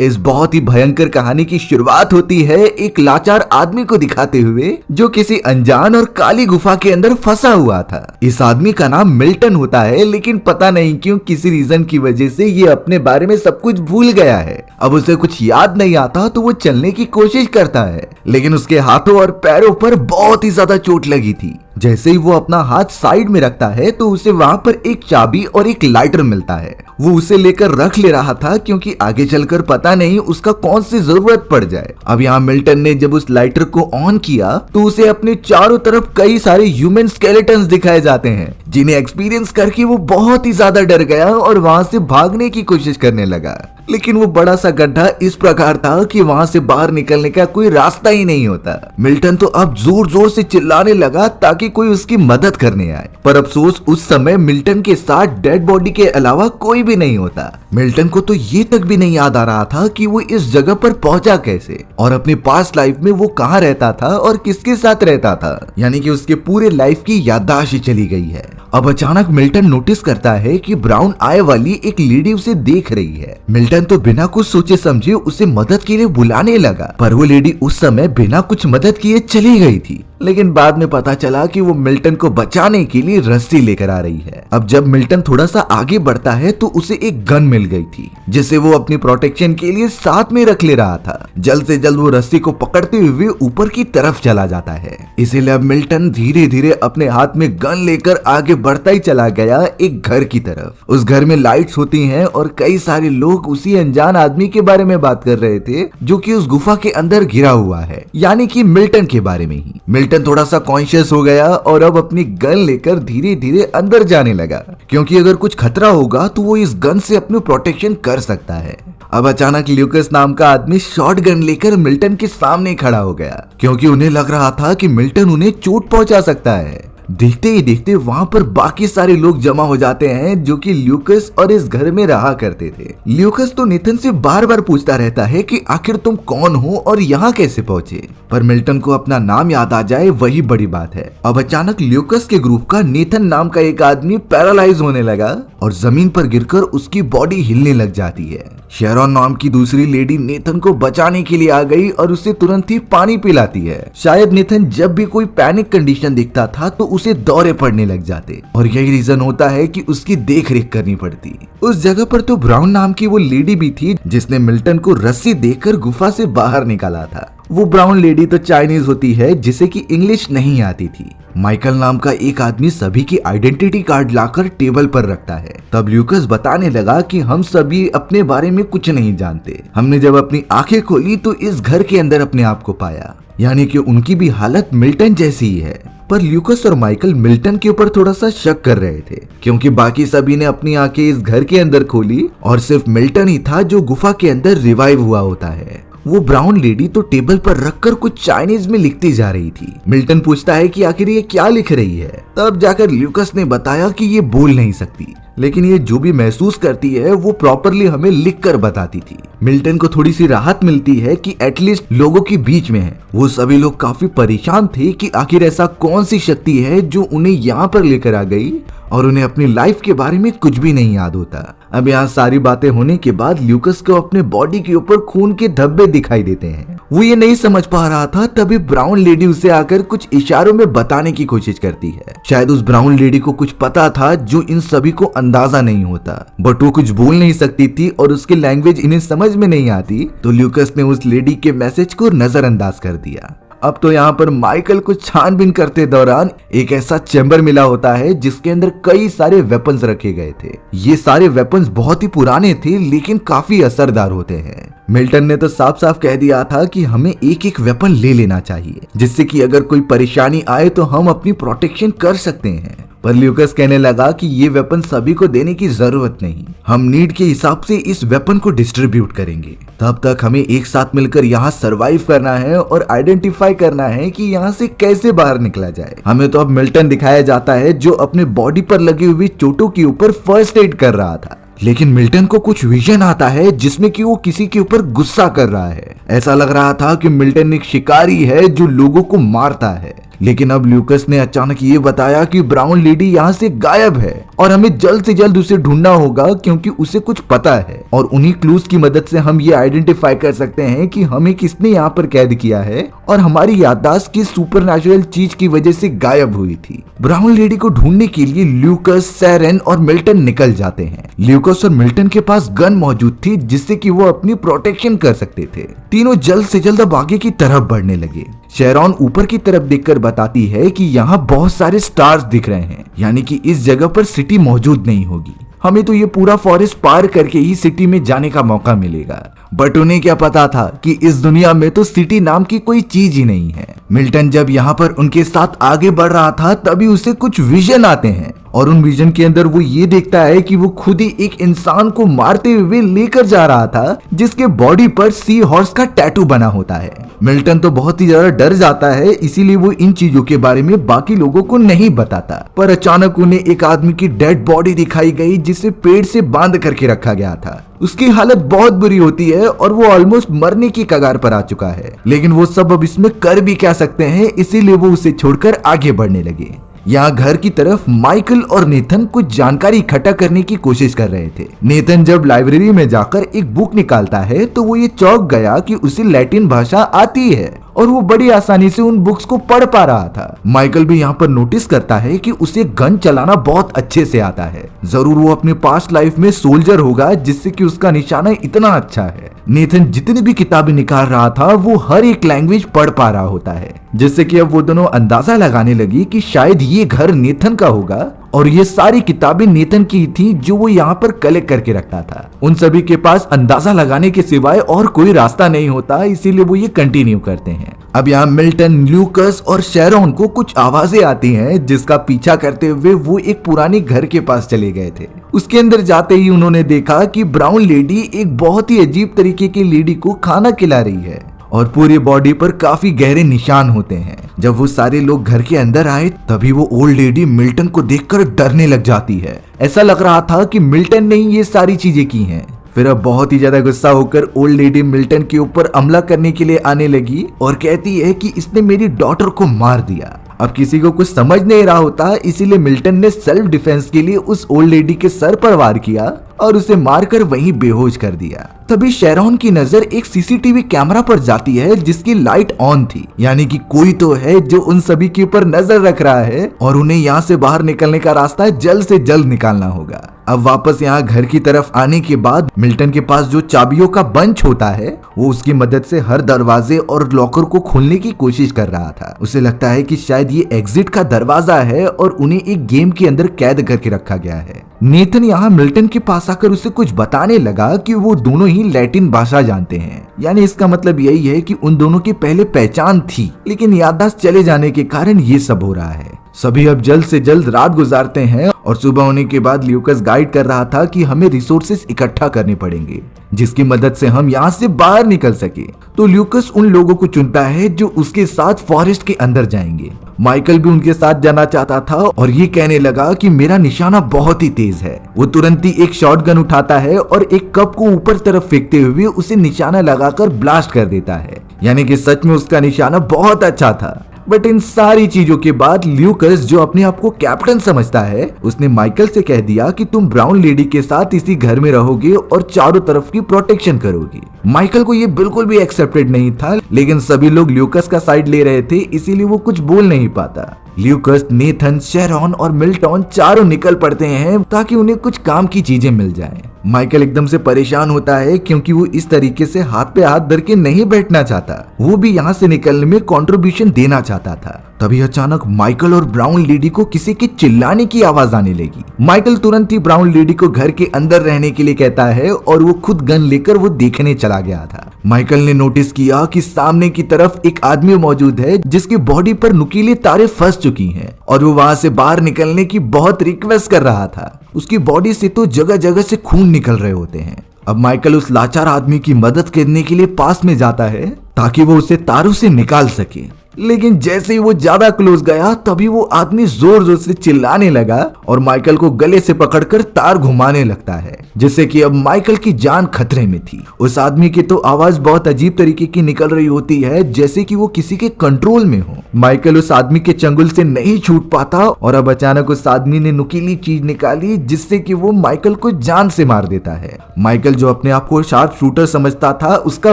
इस बहुत ही भयंकर कहानी की शुरुआत होती है एक लाचार आदमी को दिखाते हुए जो किसी अनजान और काली गुफा के अंदर फंसा हुआ था। इस आदमी का नाम मिल्टन होता है, लेकिन पता नहीं क्यों किसी रीजन की वजह से ये अपने बारे में सब कुछ भूल गया है। अब उसे कुछ याद नहीं आता तो वो चलने की कोशिश करता है, लेकिन उसके हाथों और पैरों पर बहुत ही ज्यादा चोट लगी थी। जैसे ही वो अपना हाथ साइड में रखता है तो उसे वहां पर एक चाबी और एक लाइटर मिलता है। वो उसे लेकर रख ले रहा था क्योंकि आगे चलकर पता नहीं उसका कौन सी जरूरत पड़ जाए। अब यहाँ मिल्टन ने जब उस लाइटर को ऑन किया तो उसे अपने चारों तरफ कई सारे ह्यूमन स्केलेटन्स दिखाए जाते हैं, जिन्हें एक्सपीरियंस करके वो बहुत ही ज्यादा डर गया और वहां से भागने की कोशिश करने लगा। लेकिन वो बड़ा सा गड्ढा इस प्रकार था कि वहां से बाहर निकलने का कोई रास्ता ही नहीं होता। मिल्टन तो अब जोर जोर से चिल्लाने लगा ताकि कोई उसकी मदद करने आए, पर अफसोस उस समय मिल्टन के साथ डेड बॉडी के अलावा कोई भी नहीं होता। मिल्टन को तो ये तक भी नहीं याद आ रहा था कि वो इस जगह पर पहुंचा कैसे और अपनी पास्ट लाइफ में वो कहाँ रहता था और किसके साथ रहता था, यानी कि उसके पूरे लाइफ की याददाश्त ही चली गई है। अब अचानक मिल्टन नोटिस करता है कि ब्राउन आई वाली एक लेडी उसे देख रही है। मिल्टन तो बिना कुछ सोचे समझे उसे मदद के लिए बुलाने लगा, पर वो लेडी उस समय बिना कुछ मदद किए चली गई थी। लेकिन बाद में पता चला कि वो मिल्टन को बचाने के लिए रस्सी लेकर आ रही है। अब जब मिल्टन थोड़ा सा आगे बढ़ता है तो उसे एक गन मिल गई थी, जिसे वो अपनी प्रोटेक्शन के लिए साथ में रख ले रहा था। जल्द से जल्द वो रस्सी को पकड़ते हुए ऊपर की तरफ चला जाता है। इसीलिए अब मिल्टन धीरे धीरे अपने हाथ में गन लेकर आगे बढ़ता ही चला गया एक घर की तरफ। उस घर में लाइट्स होती हैं और कई सारे लोग उसी अनजान आदमी के बारे में बात कर रहे थे जो कि उस गुफा के अंदर गिरा हुआ है, यानी कि मिल्टन के बारे में ही। मिल्टन थोड़ा सा कॉन्शियस हो गया और अब अपनी गन लेकर धीरे धीरे अंदर जाने लगा, क्योंकि अगर कुछ खतरा होगा तो वो इस गन से अपनी प्रोटेक्शन कर सकता है। अब अचानक ल्यूकस नाम का आदमी शॉट गन लेकर मिल्टन के सामने खड़ा हो गया, क्योंकि उन्हें लग रहा था कि मिल्टन उन्हें चोट पहुंचा सकता है। देखते ही देखते वहां पर बाकी सारे लोग जमा हो जाते हैं जो कि ल्यूकस और इस घर में रहा करते थे। ल्यूकस तो नेथन से बार बार पूछता रहता है कि आखिर तुम कौन हो और यहाँ कैसे पहुंचे, पर मिल्टन को अपना नाम याद आ जाए वही बड़ी बात है। अब अचानक ल्यूकस के ग्रुप का नेथन नाम का एक आदमी पैरालाइज होने लगा और जमीन पर गिरकर उसकी बॉडी हिलने लग जाती है। शेरॉन नाम की दूसरी लेडी नेथन को बचाने के लिए आ गई और उसे तुरंत ही पानी पिलाती है। शायद नेथन जब भी कोई पैनिक कंडीशन दिखता था तो उसे दौरे पड़ने लग जाते और यही रीजन होता है कि उसकी देख रेख करनी पड़ती। उस जगह पर तो ब्राउन नाम की वो लेडी भी थी जिसने मिल्टन को रस्सी देकर गुफा से बाहर निकाला था। वो ब्राउन लेडी तो चाइनीज होती है जिसे कि इंग्लिश नहीं आती थी। माइकल नाम का एक आदमी सभी की आइडेंटिटी कार्ड लाकर टेबल पर रखता है। तब ल्यूकस बताने लगा कि हम सभी अपने बारे में कुछ नहीं जानते। हमने जब अपनी आंखें खोली तो इस घर के अंदर अपने आप को पाया, यानी कि उनकी भी हालत मिल्टन जैसी ही है। पर ल्यूकस और माइकल मिल्टन के ऊपर थोड़ा सा शक कर रहे थे, क्योंकि बाकी सभी ने अपनी आंखें इस घर के अंदर खोली और सिर्फ मिल्टन ही था जो गुफा के अंदर रिवाइव हुआ होता है। वो ब्राउन लेडी तो टेबल पर रखकर कुछ चाइनीज में लिखती जा रही थी। मिल्टन पूछता है कि आखिर ये क्या लिख रही है। तब जाकर ल्यूकस ने बताया कि ये बोल नहीं सकती, लेकिन ये जो भी महसूस करती है वो प्रॉपरली हमें लिखकर बताती थी। मिल्टन को थोड़ी सी राहत मिलती है कि एटलीस्ट लोगों के बीच में है। वो सभी लोग काफी परेशान थे कि आखिर ऐसा कौन सी शक्ति है जो उन्हें यहाँ पर लेकर आ गई और उन्हें अपनी लाइफ के बारे में कुछ भी नहीं याद होता। अब यहाँ सारी बातें होने के बाद ल्यूकस को अपने बॉडी के ऊपर खून के धब्बे दिखाई देते हैं। वो ये नहीं समझ पा रहा था, तभी ब्राउन लेडी उसे आकर कुछ इशारों में बताने की कोशिश करती है। शायद उस ब्राउन लेडी को कुछ पता था जो इन सभी को अंदाजा नहीं होता, बट वो कुछ बोल नहीं सकती थी और उसकी लैंग्वेज इन्हें समझ में नहीं आती, तो ल्यूकस ने उस लेडी के मैसेज को नजरअंदाज कर दिया। अब तो यहाँ पर माइकल को छानबीन करते दौरान एक ऐसा चैम्बर मिला होता है जिसके अंदर कई सारे वेपन्स रखे गए थे। ये सारे वेपन्स बहुत ही पुराने थे लेकिन काफी असरदार होते हैं। मिल्टन ने तो साफ साफ कह दिया था कि हमें एक एक वेपन ले लेना चाहिए, जिससे कि अगर कोई परेशानी आए तो हम अपनी प्रोटेक्शन कर सकते हैं। पर ल्यूकस कहने लगा कि ये वेपन सभी को देने की जरूरत नहीं, हम नीड के हिसाब से इस वेपन को डिस्ट्रीब्यूट करेंगे। तब तक हमें एक साथ मिलकर यहाँ सरवाइव करना है और आइडेंटिफाई करना है कि यहाँ से कैसे बाहर निकला जाए। हमें तो अब मिल्टन दिखाया जाता है जो अपने बॉडी पर लगी हुई चोटों के ऊपर फर्स्ट एड कर रहा था, लेकिन मिल्टन को कुछ विजन आता है जिसमें कि वो किसी के ऊपर गुस्सा कर रहा है। ऐसा लग रहा था कि मिल्टन एक शिकारी है जो लोगों को मारता है, लेकिन अब ल्यूकस ने अचानक ये बताया कि ब्राउन लेडी यहाँ से गायब है और हमें जल्द से जल्द उसे ढूंढना होगा क्योंकि उसे कुछ पता है और उन्हीं क्लूज की मदद से हम ये आइडेंटिफाई कर सकते हैं कि हमें किसने यहाँ पर कैद किया है और हमारी याददाश्त किस सुपरनैचुरल चीज की वजह से गायब हुई थी। ब्राउन लेडी को ढूंढने के लिए ल्यूकस, सैरन और मिल्टन निकल जाते हैं। ल्यूकस और मिल्टन के पास गन मौजूद थी जिससे कि वो अपनी प्रोटेक्शन कर सकते थे। तीनों जल्द से जल्द अब आगे की तरफ बढ़ने लगे। शेरॉन ऊपर की तरफ देखकर बताती है कि यहाँ बहुत सारे स्टार्स दिख रहे हैं, यानी कि इस जगह पर सिटी मौजूद नहीं होगी। हमें तो ये पूरा फॉरेस्ट पार करके ही सिटी में जाने का मौका मिलेगा। बट उन्हें क्या पता था कि इस दुनिया में तो सिटी नाम की कोई चीज ही नहीं है। मिल्टन जब यहाँ पर उनके साथ आगे बढ़ रहा था तभी उसे कुछ विजन आते हैं और उन विजन के अंदर वो ये देखता है कि वो खुद ही एक इंसान को मारते हुए लेकर जा रहा था जिसके बॉडी पर सी हॉर्स का टैटू बना होता है। मिल्टन तो बहुत ही ज्यादा डर जाता है, इसीलिए वो इन चीजों के बारे में बाकी लोगों को नहीं बताता। पर अचानक उन्हें एक आदमी की डेड बॉडी दिखाई गई जिसे पेड़ से बांध करके रखा गया था। उसकी हालत बहुत बुरी होती है और वो ऑलमोस्ट मरने की कगार पर आ चुका है, लेकिन वो सब अब इसमें कर भी क्या सकते हैं, इसीलिए वो उसे छोड़कर आगे बढ़ने लगे। यहाँ घर की तरफ माइकल और नेथन कुछ जानकारी इकट्ठा करने की कोशिश कर रहे थे। नेथन जब लाइब्रेरी में जाकर एक बुक निकालता है तो वो ये चौंक गया कि उसे लैटिन भाषा आती है और वो बड़ी आसानी से उन बुक्स को पढ़ पा रहा था। माइकल भी यहाँ पर नोटिस करता है कि उसे गन चलाना बहुत अच्छे से आता है। जरूर वो अपने पास्ट लाइफ में सोल्जर होगा जिससे कि उसका निशाना इतना अच्छा है। नेथन जितनी भी किताबें निकाल रहा था वो हर एक लैंग्वेज पढ़ पा रहा होता है, जिससे कि अब वो दोनों अंदाजा लगाने लगी कि शायद ये घर नेथन का होगा और ये सारी किताबें नेथन की थी जो वो यहाँ पर कलेक्ट करके रखता था। उन सभी के पास अंदाजा लगाने के सिवाय और कोई रास्ता नहीं होता, इसीलिए वो ये कंटिन्यू करते हैं। अब यहाँ मिल्टन, ल्यूकस और शेरॉन को कुछ आवाजें आती हैं जिसका पीछा करते हुए वो एक पुराने घर के पास चले गए थे। उसके अंदर जाते ही उन्होंने देखा कि ब्राउन लेडी एक बहुत ही अजीब तरीके की लेडी को खाना खिला रही है और पूरी बॉडी पर काफी गहरे निशान होते हैं। जब वो सारे लोग घर के अंदर आए तभी वो ओल्ड लेडी मिल्टन को देखकर डरने लग जाती है। ऐसा लग रहा था कि मिल्टन ने ही ये सारी चीजें की हैं। फिर अब बहुत ही ज्यादा गुस्सा होकर ओल्ड लेडी मिल्टन के ऊपर हमला करने के लिए आने लगी और कहती है कि इसने मेरी डॉटर को मार दिया। अब किसी को कुछ समझ नहीं रहा होता, इसीलिए मिल्टन ने सेल्फ डिफेंस के लिए उस ओल्ड लेडी के सर पर वार किया और उसे मारकर वहीं बेहोश कर दिया। तभी शेरॉन की नजर एक सीसीटीवी कैमरा पर जाती है जिसकी लाइट ऑन थी, यानी कि कोई तो है जो उन सभी के ऊपर नजर रख रहा है और उन्हें यहाँ से बाहर निकलने का रास्ता जल्द से जल्द निकालना होगा। अब वापस यहाँ घर की तरफ आने के बाद मिल्टन के पास जो चाबियों का बंच होता है वो उसकी मदद से हर दरवाजे और लॉकर को खोलने की कोशिश कर रहा था। उसे लगता है कि शायद ये एग्जिट का दरवाजा है और उन्हें एक गेम के अंदर कैद करके रखा गया है। नेथन यहाँ मिल्टन के पास आकर उसे कुछ बताने लगा कि वो दोनों ही लैटिन भाषा जानते हैं, यानी इसका मतलब यही है कि उन दोनों की पहले पहचान थी, लेकिन याददाश्त चले जाने के कारण ये सब हो रहा है। सभी अब जल्द से जल्द रात गुजारते हैं और सुबह होने के बाद ल्यूकस गाइड कर रहा था कि हमें रिसोर्सेस इकट्ठा करने पड़ेंगे जिसकी मदद से हम यहाँ से बाहर निकल सके। तो ल्यूकस उन लोगों को चुनता है जो उसके साथ फॉरेस्ट के अंदर जाएंगे। माइकल भी उनके साथ जाना चाहता था और ये कहने लगा कि मेरा निशाना बहुत ही तेज है। वो तुरंत ही एक शॉटगन उठाता है और एक कप को ऊपर तरफ फेंकते हुए उसे निशाना लगाकर ब्लास्ट कर देता है, यानी कि सच में उसका निशाना बहुत अच्छा था। बट इन सारी चीजों के बाद ल्यूकस, जो अपने आप को कैप्टन समझता है, उसने माइकल से कह दिया कि तुम ब्राउन लेडी के साथ इसी घर में रहोगे और चारों तरफ की प्रोटेक्शन करोगी। माइकल को ये बिल्कुल भी एक्सेप्टेड नहीं था, लेकिन सभी लोग ल्यूकस का साइड ले रहे थे, इसीलिए वो कुछ बोल नहीं पाता। ल्यूकस, नेथन, शेरॉन और मिल्टन चारों निकल पड़ते हैं ताकि उन्हें कुछ काम की चीजें मिल जाएं। माइकल एकदम से परेशान होता है क्योंकि वो इस तरीके से हाथ पे हाथ धर के नहीं बैठना चाहता, वो भी यहाँ से निकलने में कंट्रीब्यूशन देना चाहता था। तभी अचानक माइकल और ब्राउन लेडी को किसी के चिल्लाने की आवाज आने लगी। माइकल तुरंत ही ब्राउन लेडी को घर के अंदर रहने के लिए कहता है और वो खुद गन लेकर वो देखने चला गया था। माइकल ने नोटिस किया कि सामने की तरफ एक आदमी मौजूद है जिसकी बॉडी पर नुकीले तारे फंस चुकी हैं और वो वहां से बाहर निकलने की बहुत रिक्वेस्ट कर रहा था। उसकी बॉडी से तो जगह जगह से खून निकल रहे होते हैं। अब माइकल उस लाचार आदमी की मदद करने के लिए पास में जाता है ताकि वो उसे तारों से निकाल सके। लेकिन जैसे ही वो ज्यादा क्लोज गया तभी वो आदमी जोर जोर से चिल्लाने लगा और माइकल को गले से पकड़कर तार घुमाने लगता है, जिससे कि अब माइकल की जान खतरे में थी। उस आदमी की तो आवाज बहुत अजीब तरीके की निकल रही होती है, जैसे कि वो किसी के कंट्रोल में हो। माइकल उस आदमी के चंगुल से नहीं छूट पाता और अब अचानक उस आदमी ने नुकीली चीज निकाली, जिससे कि वो माइकल को जान से मार देता है। माइकल जो अपने आप को शार्प शूटर समझता था, उसका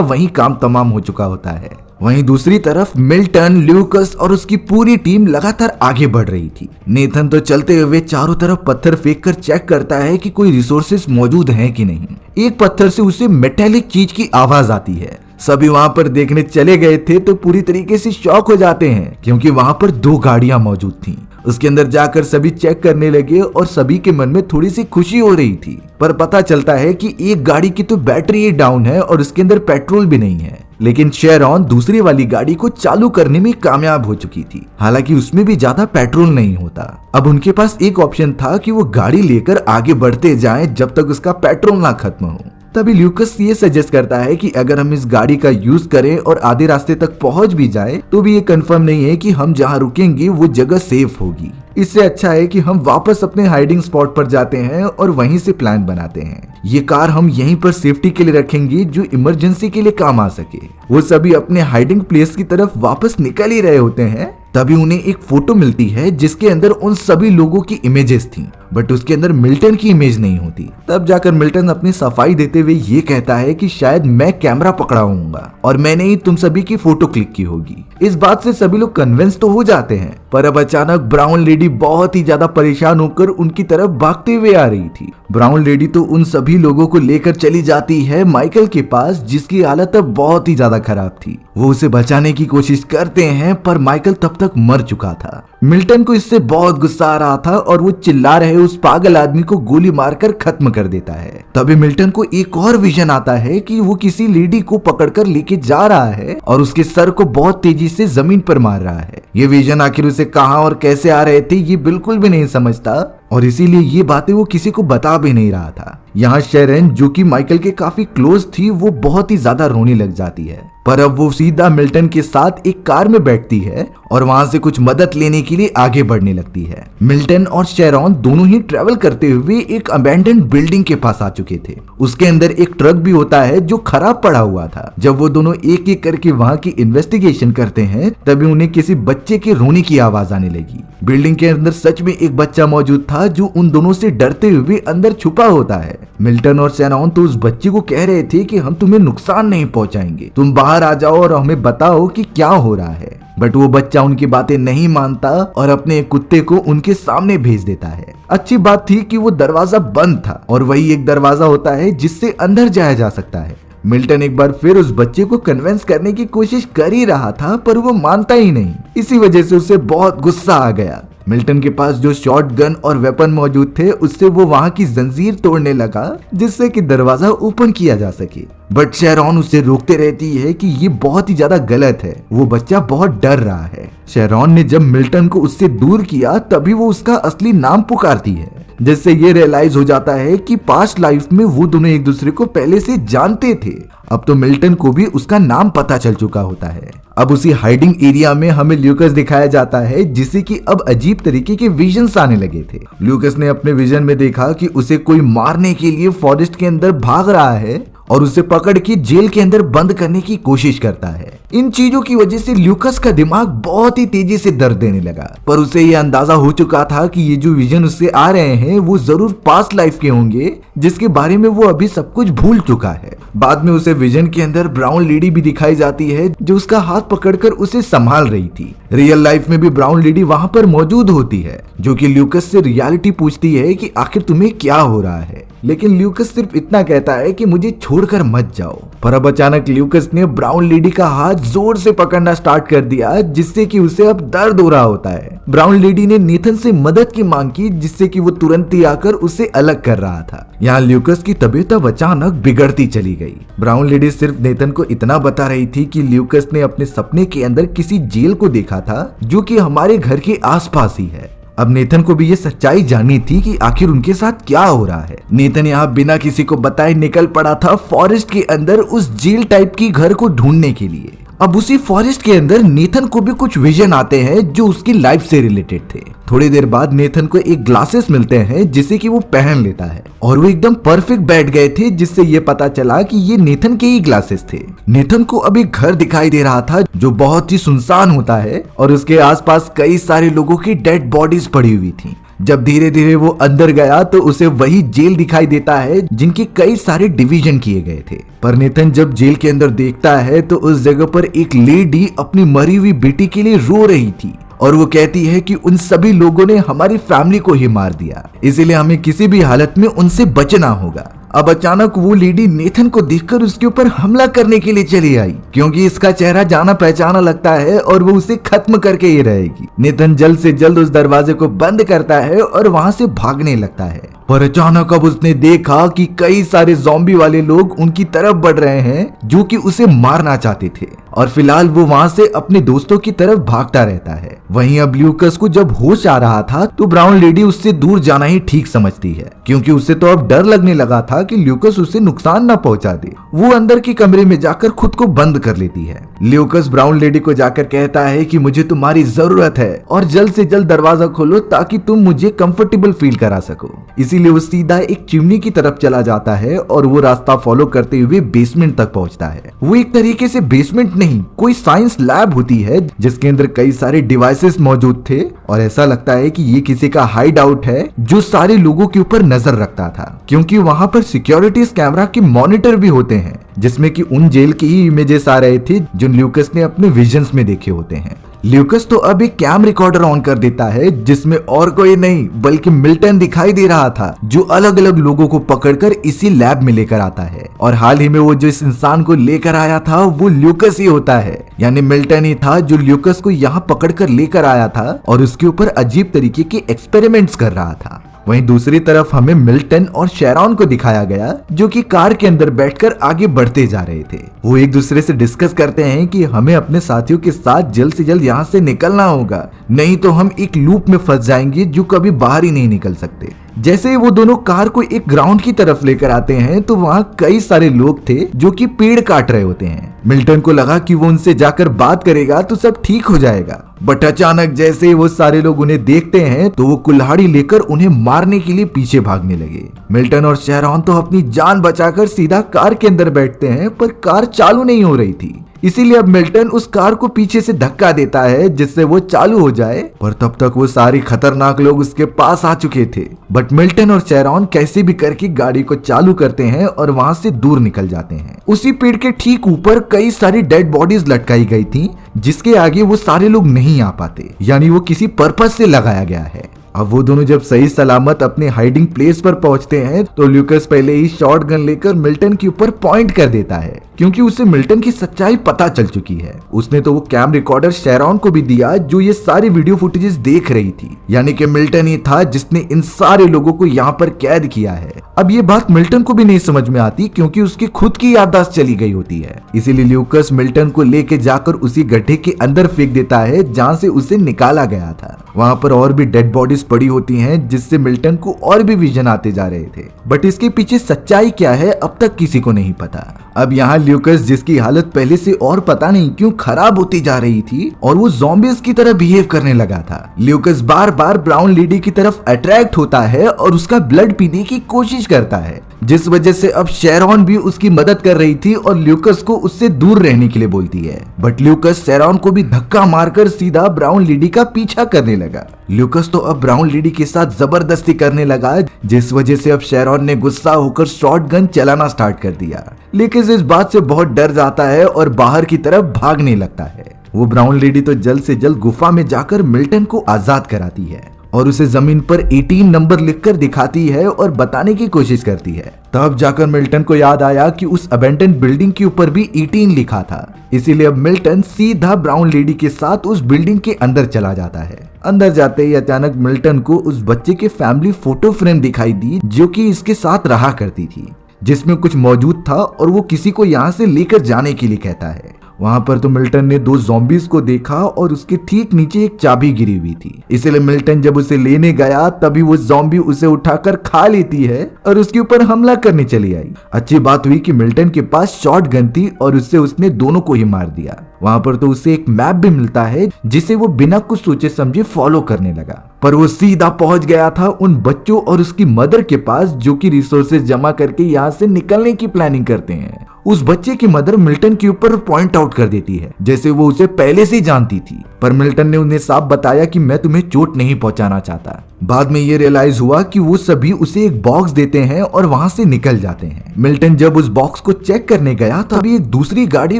वही काम तमाम हो चुका होता है। वहीं दूसरी तरफ मिल्टन, ल्यूकस और उसकी पूरी टीम लगातार आगे बढ़ रही थी। नेथन तो चलते हुए चारों तरफ पत्थर फेंक कर चेक करता है कि कोई रिसोर्सेस मौजूद हैं कि नहीं। एक पत्थर से उसे मेटेलिक चीज की आवाज आती है। सभी वहां पर देखने चले गए थे तो पूरी तरीके से शॉक हो जाते हैं, क्योंकि वहां पर 2 गाड़ियां मौजूद थीं। उसके अंदर जाकर सभी चेक करने लगे और सभी के मन में थोड़ी सी खुशी हो रही थी, पर पता चलता है कि एक गाड़ी की तो बैटरी ही डाउन है और उसके अंदर पेट्रोल भी नहीं है। लेकिन शेरॉन दूसरी वाली गाड़ी को चालू करने में कामयाब हो चुकी थी, हालांकि उसमें भी ज्यादा पेट्रोल नहीं होता। अब उनके पास एक ऑप्शन था कि वो गाड़ी लेकर आगे बढ़ते जाएं जब तक उसका पेट्रोल ना खत्म हो। तभी ल्यूकस ये सजेस्ट करता है कि अगर हम इस गाड़ी का यूज करें और आधे रास्ते तक पहुंच भी जाए तो भी ये कंफर्म नहीं है कि हम जहां रुकेंगे वो जगह सेफ होगी। इससे अच्छा है कि हम वापस अपने हाइडिंग स्पॉट पर जाते हैं और वहीं से प्लान बनाते हैं। ये कार हम यहीं पर सेफ्टी के लिए रखेंगे, जो इमरजेंसी के लिए काम आ सके। वो सभी अपने हाइडिंग प्लेस की तरफ वापस निकल ही रहे होते हैं, तभी उन्हें एक फोटो मिलती है जिसके अंदर उन सभी लोगों की इमेजेस थी, बट उसके अंदर मिल्टन की इमेज नहीं होती। तब जाकर मिल्टन अपनी सफाई देते हुए ये कहता है कि शायद मैं कैमरा पकड़ाऊंगा और मैंने ही तुम सभी की फोटो क्लिक की होगी। इस बात से सभी लोग कन्विंस तो हो जाते हैं, पर अब अचानक ब्राउन लेडी बहुत ही ज्यादा परेशान होकर उनकी तरफ भागते हुए आ रही थी। ब्राउन लेडी तो उन सभी लोगों को लेकर चली जाती है माइकल के पास, जिसकी हालत अब बहुत ही ज्यादा खराब थी। वो उसे बचाने की कोशिश करते हैं, पर माइकल तब तक मर चुका था। मिल्टन को इससे बहुत गुस्सा आ रहा था और वो चिल्ला रहे उस पागल आदमी को गोली मारकर खत्म कर देता है। तभी मिल्टन को एक और विजन आता है कि वो किसी लेडी को पकड़कर लेके जा रहा है और उसके सर को बहुत तेजी से जमीन पर मार रहा है। ये विजन आखिर उसे कहां और कैसे आ रहे थे ये बिल्कुल भी नहीं समझता और इसीलिए ये बातें वो किसी को बता भी नहीं रहा था। यहाँ शेरन, जो कि माइकल के काफी क्लोज थी, वो बहुत ही ज्यादा रोने लग जाती है, पर अब वो सीधा मिल्टन के साथ एक कार में बैठती है और वहां से कुछ मदद लेने के लिए आगे बढ़ने लगती है। मिल्टन और शेरॉन दोनों ही ट्रेवल करते हुए एक अबैंडन बिल्डिंग के पास आ चुके थे। उसके अंदर एक ट्रक भी होता है जो खराब पड़ा हुआ था। जब वो दोनों एक एक करके वहां की इन्वेस्टिगेशन करते हैं तभी उन्हें किसी बच्चे के रोने की आवाज आने लगी। बिल्डिंग के अंदर सच में एक बच्चा मौजूद था जो उन दोनों से डरते हुए अंदर छुपा होता है। मिल्टन और शेरॉन तो उस बच्चे को कह रहे थे कि हम तुम्हें नुकसान नहीं पहुंचाएंगे, तुम बाहर आ जाओ और हमें बताओ कि क्या हो रहा है। बट वो बच्चा उनकी बातें नहीं मानता और अपने कुत्ते को उनके सामने भेज देता है। अच्छी बात थी कि वो दरवाजा बंद था और वही एक दरवाजा होता है जिससे अंदर जाया जा सकता है। मिल्टन एक बार फिर उस बच्चे को कन्विंस करने की कोशिश कर ही रहा था, पर वो मानता ही नहीं। इसी वजह से उसे बहुत गुस्सा आ गया। मिल्टन के पास जो शॉटगन और वेपन मौजूद थे उससे वो वहां की जंजीर तोड़ने लगा, जिससे कि दरवाजा ओपन किया जा सके। बट शेरॉन उसे रोकते रहती है कि ये बहुत ही ज्यादा गलत है, वो बच्चा बहुत डर रहा है। शेरॉन ने जब मिल्टन को उससे दूर किया तभी वो उसका असली नाम पुकारती है, जिससे ये रियलाइज हो जाता है कि पास्ट लाइफ में वो दोनों एक दूसरे को पहले से जानते थे। अब तो मिल्टन को भी उसका नाम पता चल चुका होता है। अब उसी हाइडिंग एरिया में हमें ल्यूकस दिखाया जाता है, जिसे कि अब अजीब तरीके के विजन्स आने लगे थे। ल्यूकस ने अपने विजन में देखा कि उसे कोई मारने के लिए फॉरेस्ट के अंदर भाग रहा है और उसे पकड़ के जेल के अंदर बंद करने की कोशिश करता है। इन चीजों की वजह से ल्यूकस का दिमाग बहुत ही तेजी से दर्द देने लगा, पर उसे ये अंदाजा हो चुका था कि ये जो विजन उससे आ रहे हैं वो जरूर पास्ट लाइफ के होंगे, जिसके बारे में वो अभी सब कुछ भूल चुका है। बाद में उसे विजन के अंदर ब्राउन लेडी भी दिखाई जाती है जो उसका हाथ पकड़कर उसे संभाल रही थी। रियल लाइफ में भी ब्राउन लेडी वहां पर मौजूद होती है, जो कि ल्यूकस से रियलिटी पूछती है कि आखिर तुम्हें क्या हो रहा है, लेकिन ल्यूकस सिर्फ इतना कहता है कि मुझे छोड़कर मत जाओ। पर अब अचानक ल्यूकस ने ब्राउन लेडी का हाथ जोर से पकड़ना स्टार्ट कर दिया, जिससे कि उसे अब दर्द हो रहा होता है। ब्राउन लेडी ने नेथन से मदद की मांग की, जिससे कि वो तुरंत ही आकर उसे अलग कर रहा था। यहाँ ल्यूकस की तबीयत अब अचानक बिगड़ती चली गई। ब्राउन लेडी सिर्फ नेथन को इतना बता रही थी कि ल्यूकस ने अपने सपने के अंदर किसी जेल को देखा था जो कि हमारे घर के आसपास ही है। अब नेथन को भी ये सच्चाई जाननी थी कि आखिर उनके साथ क्या हो रहा है। नेथन यहाँ बिना किसी को बताए निकल पड़ा था फॉरेस्ट के अंदर उस जेल टाइप की घर को ढूंढने के लिए। अब उसी फॉरेस्ट के अंदर नेथन को भी कुछ विजन आते हैं जो उसकी लाइफ से रिलेटेड थे। थोड़ी देर बाद नेथन को एक ग्लासेस मिलते हैं जिसे कि वो पहन लेता है और वो एकदम परफेक्ट बैठ गए थे, जिससे ये पता चला कि ये नेथन के ही ग्लासेस थे। नेथन को अब एक घर दिखाई दे रहा था जो बहुत ही सुनसान होता है और उसके आसपास कई सारे लोगों की डेड बॉडीज पड़ी हुई थी। जब धीरे धीरे वो अंदर गया तो उसे वही जेल दिखाई देता है जिनके कई सारे डिवीजन किए गए थे। पर नेथन जब जेल के अंदर देखता है तो उस जगह पर एक लेडी अपनी मरी हुई बेटी के लिए रो रही थी और वो कहती है कि उन सभी लोगों ने हमारी फैमिली को ही मार दिया, इसीलिए हमें किसी भी हालत में उनसे बचना होगा। अब अचानक वो लेडी नेथन को देखकर उसके ऊपर हमला करने के लिए चली आई, क्योंकि इसका चेहरा जाना पहचाना लगता है और वो उसे खत्म करके ही रहेगी। नेथन जल्द से जल्द उस दरवाजे को बंद करता है और वहां से भागने लगता है, पर अचानक अब उसने देखा कि कई सारे ज़ॉम्बी वाले लोग उनकी तरफ बढ़ रहे हैं जो कि उसे मारना चाहते थे और फिलहाल वो वहां से अपने दोस्तों की तरफ भागता रहता है। वहीं अब ल्यूकस को जब होश आ रहा था तो ब्राउन लेडी उससे दूर जाना ही ठीक समझती है, क्योंकि उसे तो अब डर लगने लगा था कि ल्यूकस उसे नुकसान न पहुंचा दे। वो अंदर के कमरे में जाकर खुद को बंद कर लेती है। ल्यूकस ब्राउन लेडी को जाकर कहता है कि मुझे तुम्हारी जरूरत है और जल्द से जल्द दरवाजा खोलो ताकि तुम मुझे कंफर्टेबल फील करा सको। इसीलिए वो सीधा एक चिमनी की तरफ चला जाता है और वो रास्ता फॉलो करते हुए बेसमेंट तक पहुंचता है। वो एक तरीके से बेसमेंट नहीं, कोई साइंस लैब होती है जिसके अंदर कई सारे डिवाइसेस मौजूद थे और ऐसा लगता है कि ये किसी का हाइड आउट है जो सारे लोगों के ऊपर नजर रखता था, क्योंकि वहां पर सिक्योरिटीज कैमरा के मॉनिटर भी होते हैं जिसमें कि उन जेल की ही इमेजेस आ रहे थे जो ल्यूकस ने अपने विजन्स में देखे होते हैं। ल्यूकस तो अब एक कैम रिकॉर्डर ऑन कर देता है जिसमें और कोई नहीं बल्कि मिल्टन दिखाई दे रहा था, जो अलग अलग लोगों को पकड़कर इसी लैब में लेकर आता है। और हाल ही में वो जो इस इंसान को लेकर आया था वो ल्यूकस ही होता है, यानी मिल्टन ही था जो ल्यूकस को यहाँ पकड़कर लेकर आया था और उसके ऊपर अजीब तरीके के एक्सपेरिमेंट्स कर रहा था। वहीं दूसरी तरफ हमें मिल्टन और शेरॉन को दिखाया गया जो कि कार के अंदर बैठकर आगे बढ़ते जा रहे थे। वो एक दूसरे से डिस्कस करते हैं कि हमें अपने साथियों के साथ जल्द से जल्द यहाँ से निकलना होगा, नहीं तो हम एक लूप में फंस जाएंगे जो कभी बाहर ही नहीं निकल सकते। जैसे ही वो दोनों कार को एक ग्राउंड की तरफ लेकर आते हैं तो वहाँ कई सारे लोग थे जो कि पेड़ काट रहे होते हैं। मिल्टन को लगा कि वो उनसे जाकर बात करेगा तो सब ठीक हो जाएगा, बट अचानक जैसे ही वो सारे लोग उन्हें देखते हैं तो वो कुल्हाड़ी लेकर उन्हें मारने के लिए पीछे भागने लगे। मिल्टन और शेरॉन तो अपनी जान बचाकर सीधा कार के अंदर बैठते हैं, पर कार चालू नहीं हो रही थी, इसीलिए अब मिल्टन उस कार को पीछे से धक्का देता है जिससे वो चालू हो जाए, पर तब तक वो सारी खतरनाक लोग उसके पास आ चुके थे। बट मिल्टन और शेरॉन कैसे भी करके गाड़ी को चालू करते हैं और वहां से दूर निकल जाते हैं। उसी पेड़ के ठीक ऊपर कई सारी डेड बॉडीज लटकाई गई थी जिसके आगे वो सारे लोग नहीं आ पाते, यानी वो किसी पर्पस से लगाया गया है। अब वो दोनों जब सही सलामत अपने हाइडिंग प्लेस पर पहुंचते हैं तो ल्यूकस पहले ही शॉट गन लेकर मिल्टन के ऊपर पॉइंट कर देता है, क्योंकि उसे मिल्टन की सच्चाई पता चल चुकी है। उसने तो वो कैम रिकॉर्डर शेरॉन को भी दिया जो ये सारी वीडियो फुटेजेस देख रही थी, यानी कि मिल्टन ही था जिसने इन सारे लोगों को यहाँ पर कैद किया है। अब ये बात मिल्टन को भी नहीं समझ में आती क्योंकि उसकी खुद की याददाश्त चली गई होती है, इसीलिए ल्यूकस मिल्टन को लेके जाकर उसी गड्ढे के अंदर फेंक देता है जहाँ से उसे निकाला गया था। वहाँ पर और भी डेड बॉडीज पड़ी होती हैं जिससे मिल्टन को और भी विजन आते जा रहे थे, बट इसके पीछे सच्चाई क्या है अब तक किसी को नहीं पता। अब यहाँ ल्यूकस जिसकी हालत पहले से और पता नहीं क्यों खराब होती जा रही थी और वो ज़ॉम्बीज की तरह बिहेव करने लगा था। ल्यूकस बार बार ब्राउन लेडी की तरफ अट्रैक्ट होता है और उसका ब्लड पीने की कोशिश करता है, जिस वजह से अब शेरॉन भी उसकी मदद कर रही थी और ल्यूकस को उससे दूर रहने के लिए बोलती है। बट ल्यूकस शेरॉन को भी धक्का मारकर सीधा ब्राउन लेडी का पीछा करने लगा। ल्यूकस तो अब ब्राउन लेडी के साथ जबरदस्ती करने लगा, जिस वजह से अब शेरॉन ने गुस्सा होकर शॉटगन चलाना स्टार्ट कर दिया। लेकिन इस बात से बहुत डर जाता है और बाहर की तरफ भागने लगता है। वो ब्राउन लेडी तो जल्द से जल्द गुफा में जाकर मिल्टन को आजाद कराती है और उसे जमीन पर 18 नंबर लिखकर दिखाती है और बताने की कोशिश करती है। तब जाकर मिल्टन को याद आया कि उस अबेंडन बिल्डिंग के ऊपर भी 18 लिखा था, इसीलिए अब मिल्टन सीधा ब्राउन लेडी के साथ उस बिल्डिंग के अंदर चला जाता है। अंदर जाते ही अचानक मिल्टन को उस बच्चे के फैमिली फोटो फ्रेम दिखाई दी जो कि इसके साथ रहा करती थी, जिसमें कुछ मौजूद था और वो किसी को यहाँ से लेकर जाने के लिए कहता है। वहां पर तो मिल्टन ने 2 ज़ॉम्बीज को देखा और उसके ठीक नीचे एक चाबी गिरी हुई थी, इसलिए मिल्टन जब उसे लेने गया तभी वो ज़ॉम्बी उसे उठाकर खा लेती है और उसके ऊपर हमला करने चली आई। अच्छी बात हुई कि मिल्टन के पास शॉटगन थी और उससे उसने दोनों को ही मार दिया। वहाँ पर तो उसे एक मैप भी मिलता है जिसे वो बिना कुछ सोचे समझे फॉलो करने लगा। पर वो सीधा पहुंच गया था उन बच्चों और उसकी मदर के पास जो कि रिसोर्सेज जमा करके यहाँ से निकलने की प्लानिंग करते हैं। उस बच्चे की मदर मिल्टन के ऊपर पॉइंट आउट कर देती है जैसे वो उसे पहले से जानती थी, पर मिल्टन ने उन्हें साफ बताया कि मैं तुम्हें चोट नहीं पहुंचाना चाहता। बाद में ये रियलाइज हुआ कि वो सभी उसे एक बॉक्स देते हैं और वहां से निकल जाते हैं। मिल्टन जब उस बॉक्स को चेक करने गया तभी एक दूसरी गाड़ी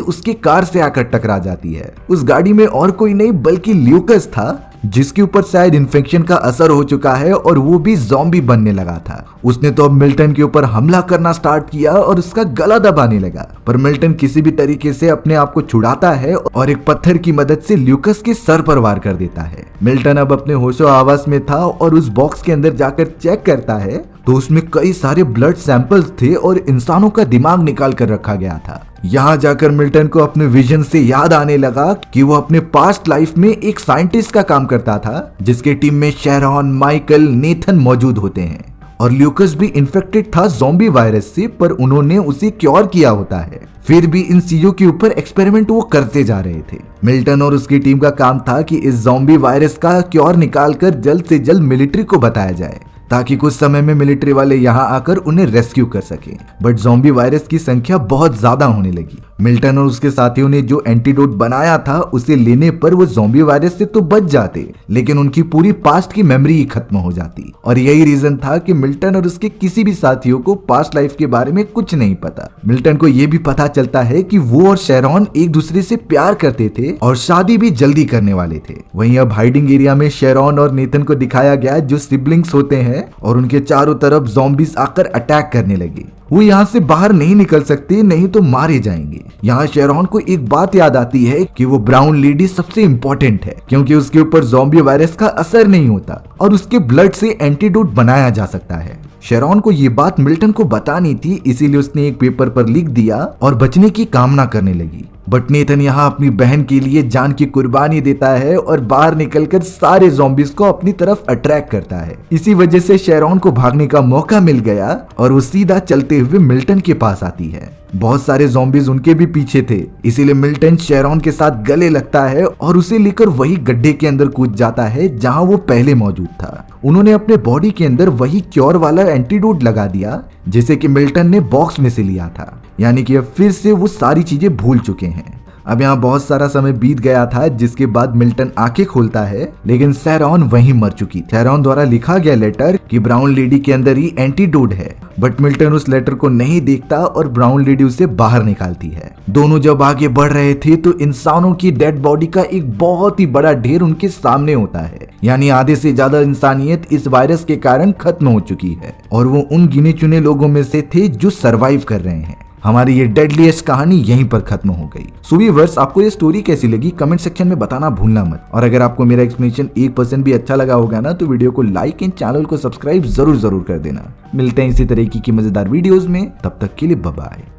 उसकी कार से आकर टकरा जाती है। उस गाड़ी में और कोई नहीं बल्कि ल्यूकस था, जिसके ऊपर शायद इन्फेक्शन का असर हो चुका है और वो भी ज़ॉम्बी बनने लगा था। उसने तो अब मिल्टन के ऊपर हमला करना स्टार्ट किया और उसका गला दबाने लगा, पर मिल्टन किसी भी तरीके से अपने आप को छुड़ाता है और एक पत्थर की मदद से ल्यूकस के सर पर वार कर देता है। मिल्टन अब अपने होशो आवास में था और उस बॉक्स के अंदर जाकर चेक करता है तो उसमें कई सारे ब्लड सैंपल्स थे और इंसानों का दिमाग निकाल कर रखा गया था। यहाँ जाकर मिल्टन को अपने विजन से याद आने लगा कि वो अपने पास्ट लाइफ में एक साइंटिस्ट का काम करता था जिसके टीम में शेरॉन, माइकल, नेथन मौजूद होते हैं और ल्यूकस भी इन्फेक्टेड था ज़ॉम्बी वायरस से, पर उन्होंने उसे क्योर किया होता है। फिर भी इन चीजों के ऊपर एक्सपेरिमेंट वो करते जा रहे थे। मिल्टन और उसकी टीम का काम था कि इस ज़ॉम्बी वायरस का क्योर निकालकर जल्द से जल्द मिलिट्री को बताया जाए ताकि कुछ समय में मिलिट्री वाले यहाँ आकर उन्हें रेस्क्यू कर सके। बट ज़ॉम्बी वायरस की संख्या बहुत ज्यादा होने लगी। मिल्टन और उसके साथियों ने जो एंटीडोट बनाया था उसे लेने पर वो ज़ॉम्बी वायरस से तो बच जाते, लेकिन उनकी पूरी पास्ट की मेमोरी ही खत्म हो जाती। और यही रीजन था कि मिल्टन और उसके किसी भी साथियों को पास्ट लाइफ के बारे में कुछ नहीं पता। मिल्टन को यह भी पता चलता है कि वो और शेरॉन एक दूसरे से प्यार करते थे और शादी भी जल्दी करने वाले थे। वहीं अब हाइडिंग एरिया में शेरॉन और नेथन को दिखाया गया जो सिबलिंग्स होते हैं और उनके चारों तरफ ज़ॉम्बीज आकर अटैक करने लगे। वो यहाँ से बाहर नहीं निकल सकते, नहीं तो मारे जाएंगे। यहाँ शेरॉन को एक बात याद आती है कि वो ब्राउन लेडी सबसे इम्पोर्टेंट है क्योंकि उसके ऊपर ज़ॉम्बी वायरस का असर नहीं होता और उसके ब्लड से एंटीडोट बनाया जा सकता है। शेरॉन को ये बात मिल्टन को बतानी थी, इसीलिए उसने एक पेपर पर लिख दिया और बचने की कामना करने लगी। बट नेथन यहाँ अपनी बहन के लिए जान की कुर्बानी देता है और बाहर निकलकर सारे ज़ॉम्बीज को अपनी तरफ अट्रैक्ट करता है। इसी वजह से शेरॉन को भागने का मौका मिल गया और वो सीधा चलते हुए मिल्टन के पास आती है। बहुत सारे ज़ॉम्बीज उनके भी पीछे थे, इसीलिए मिल्टन शेरॉन के साथ गले लगता है और उसे लेकर वही गड्ढे के अंदर कूद जाता है जहां वो पहले मौजूद था। उन्होंने अपने बॉडी के अंदर वही क्योर वाला एंटीडोट लगा दिया जिसे कि मिल्टन ने बॉक्स में से लिया था, यानी कि अब फिर से वो सारी चीजें भूल चुके हैं। अब यहाँ बहुत सारा समय बीत गया था जिसके बाद मिल्टन आंखें खोलता है, लेकिन शेरॉन वहीं मर चुकी थी। शेरॉन द्वारा लिखा गया लेटर कि ब्राउन लेडी के अंदर ही एंटीडोट है, बट मिल्टन उस लेटर को नहीं देखता और ब्राउन लेडी उसे बाहर निकालती है। दोनों जब आगे बढ़ रहे थे तो इंसानों की डेड बॉडी का एक बहुत ही बड़ा ढेर उनके सामने होता है, यानी आधे से ज्यादा इंसानियत इस वायरस के कारण खत्म हो चुकी है और वो उन गिने चुने लोगों में से थे जो सरवाइव कर रहे हैं। हमारी ये डेडलीस्ट कहानी यहीं पर खत्म हो गई। सो व्यूअर्स, आपको ये स्टोरी कैसी लगी कमेंट सेक्शन में बताना भूलना मत। और अगर आपको मेरा एक्सप्लेनेशन 1% भी अच्छा लगा होगा ना तो वीडियो को लाइक एंड चैनल को सब्सक्राइब जरूर कर देना। मिलते हैं इसी तरीके की मजेदार वीडियोस में, तब तक के लिए बाय बाय।